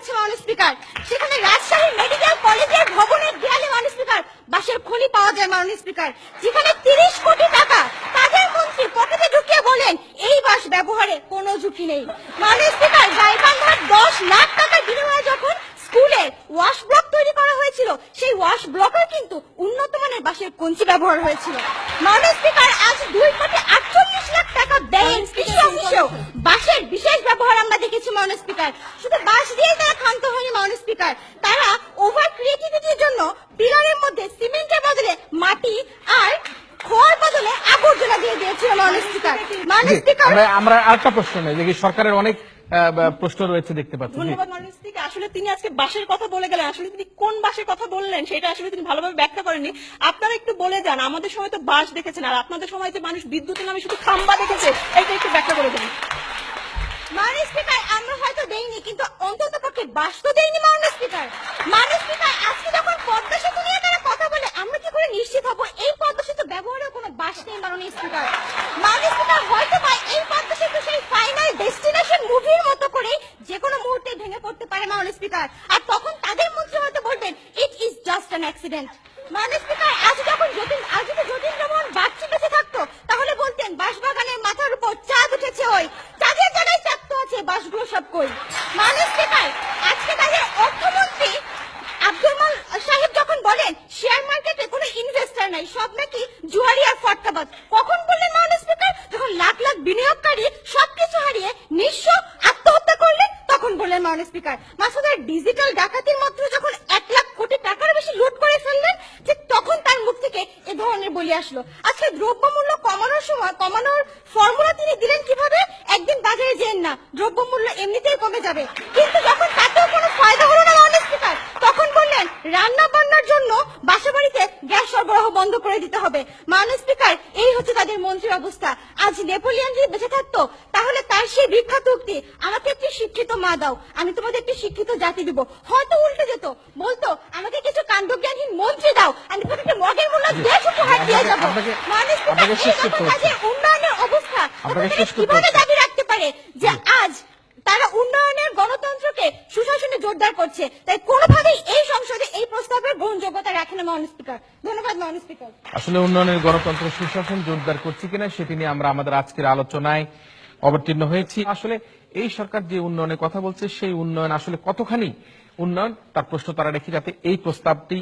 যাচ্ছে মাননীয় স্পিকার, সেখানে রাজশাহী মেডিকেল কলেজের ভবনের দেয়ালে মাননীয় স্পিকার বাঁশের খনি পাওয়া যায় মাননীয় স্পিকার, যেখানে 30 কোটি টাকা তাদের মন্ত্রী পকেটে ঢুকিয়ে বলেন এই বাঁশ ব্যবহারে কোনো ঝুঁকি নেই। মাননীয় স্পিকার, গাইবান্ধার 10 লাখ টাকার বিনিময়ে যখন স্কুলে ওয়াশ ব্লক তৈরি করা হয়েছিল, সেই ওয়াশ ব্লকের কিন্তু উন্নত মানের বাঁশের কঞ্চি ব্যবহার হয়েছিল। মাননীয় স্পিকার, আজ 2 কোটি 48 লাখ টাকা ব্যয়ে কৃষি অফিসেও বাঁশের বিশেষ ব্যবহার আমরা দেখেছি মাননীয় স্পিকার। শুধু বাঁশ দিয়েই তারা ক্ষান্ত হয়নি মাননীয় স্পিকার, তারা ওভার ক্রিয়েটিভিটির জন্য পিলারের মধ্যে সিমেন্টের বদলে মাটি আর খড় বদলে আবর্জনা দিয়ে দিয়েছিল মাননীয় স্পিকার। মাননীয় স্পিকার, আমরা আরেকটা প্রশ্ন নেই যে সরকারের অনেক প্রশ্ন রয়েছে দেখতে পাচ্ছি। ধন্যবাদ মাননীয় স্পিকার। আসলে তিনি আজকে বাঁশের কথা বলে গেলেন, আসলে তিনি কোন বাঁশের কথা বললেন সেটা আসলে তিনি ভালোভাবে ব্যাখ্যা করেননি। আপনারা একটু বলে যান, আমাদের সময় তো বাঁশ দেখেছেন, আর আপনাদের সময় যে মানুষ বিদ্যুতের নামে শুধু খাম্বা দেখেছে, এটা একটু ব্যাখ্যা করে দেন। মাননীয় স্পিকার, আমরা হয়তো দেইনি, কিন্তু অন্তত পক্ষে বাঁশ তো দেইনি মাননীয় স্পিকার। মাননীয় স্পিকার, আজকে যখন পদ্মা সেতু নিয়ে তারা কথা বলে, আমরা কি করে নিশ্চিত হবো এই পদ্মা সেতু ব্যবহারেও কোনো বাঁশ নেই মাননীয় স্পিকার? মাননীয় স্পিকার, হয়তো বা এই পদ্মা সেতু সেই ফাইনাল ডেস্টিনেশন মুভির মতো করে যে কোনো মুহূর্তে ভেঙে পড়তে পারে মাননীয় স্পিকার, আর তখন তাদের মধ্যে হয়তো বলবেন it is just an accident. মাননীয় স্পিকার, আজ যদি যতীন্দ্রমোহন বাগচি বেঁচে থাকতো, তাহলে বলতেন বাঁশবাগানের মাথার উপর চাঁদ উঠেছে, ওই চাঁদের জায়গায় চাঁদ তো আছে, বাঁশগুলো সব কই। মাননীয় স্পিকার, আজকে তাদের অর্থমন্ত্রী আব্দুল মাল সাহেব যখন বলেন শেয়ার মার্কেটে কোনো ইনভেস্টর নাই, সব নাকি জুয়ারি আর ফটকাবাজ, কখন বললেন মাননীয় স্পিকার? যখন লাখ লাখ বিনিয়োগকারী সবকিছু হারিয়ে নিঃস্ব আত্মহত্যা করলেন, তখন বললেন মাননীয় স্পিকার। মাসুদের ডিজিটাল ডাকাতির মাত্র যখন 1 লাখ কোটি টাকার বেশি লুট করে ফেললেন, ঠিক তখন তার মুখ থেকে এ ধরনের বলি আসলো। আজকে দ্রব্যমূল্য কমানোর ফর্মুলা তিনি দিলেন কিভাবে? একদিন বাজারে যেন না, দ্রব্যমূল্য এমনিতেই কমে যাবে, কিন্তু যখন তাতেও কোনো ফায়দা হলো না মাননীয় স্পিকার, তখন বললেন রান্না বান্নার জন্য বাসাবাড়িতে গ্যাস সরবরাহ বন্ধ করে দিতে হবে। মাননীয় স্পিকার, এই হচ্ছে তাদের মন্ত্রীর অবস্থা। আজ নেপোলিয়ন যদি বেঁচে থাকতো, তাহলে তার সেই বিখ্যাত উক্তি আমাকে একটি শিক্ষিত মা দাও, আমি তোমাদের একটি শিক্ষিত জাতি দিব, হয়তো উল্টে যেত, বলতো আমাকে কিছু কাণ্ডজ্ঞানহীন মন্ত্রী দাও, আমি তোমাকে একটা মগের মূল্য দেশ উপহার দিয়ে যাবো। মাননীয় স্পিকার, এই তাদের উন্নয়নের অবস্থা কিভাবে দাবি রাখতে পারে যে আজ তারা উন্নয়নের গণতন্ত্রকে সুশাসনে জোরদার করছে? তাই কোনোভাবেই এই সংসদে এই প্রস্তাবের গ্রহণযোগ্যতা রাখে না মাননীয় স্পিকার। ধন্যবাদ মাননীয় স্পিকার। আসলে উন্নয়নের গণতন্ত্র সুশাসন জোরদার করছে কিনা সেটি নিয়ে আমরা আমাদের আজকের আলোচনায় অবতীর্ণ হয়েছি। আসলে এই সরকার যে উন্নয়নের কথা বলছে, সেই উন্নয়ন আসলে কতখানি উন্নয়ন, তার প্রশ্ন তারা রেখে যাতে এই প্রস্তাবটি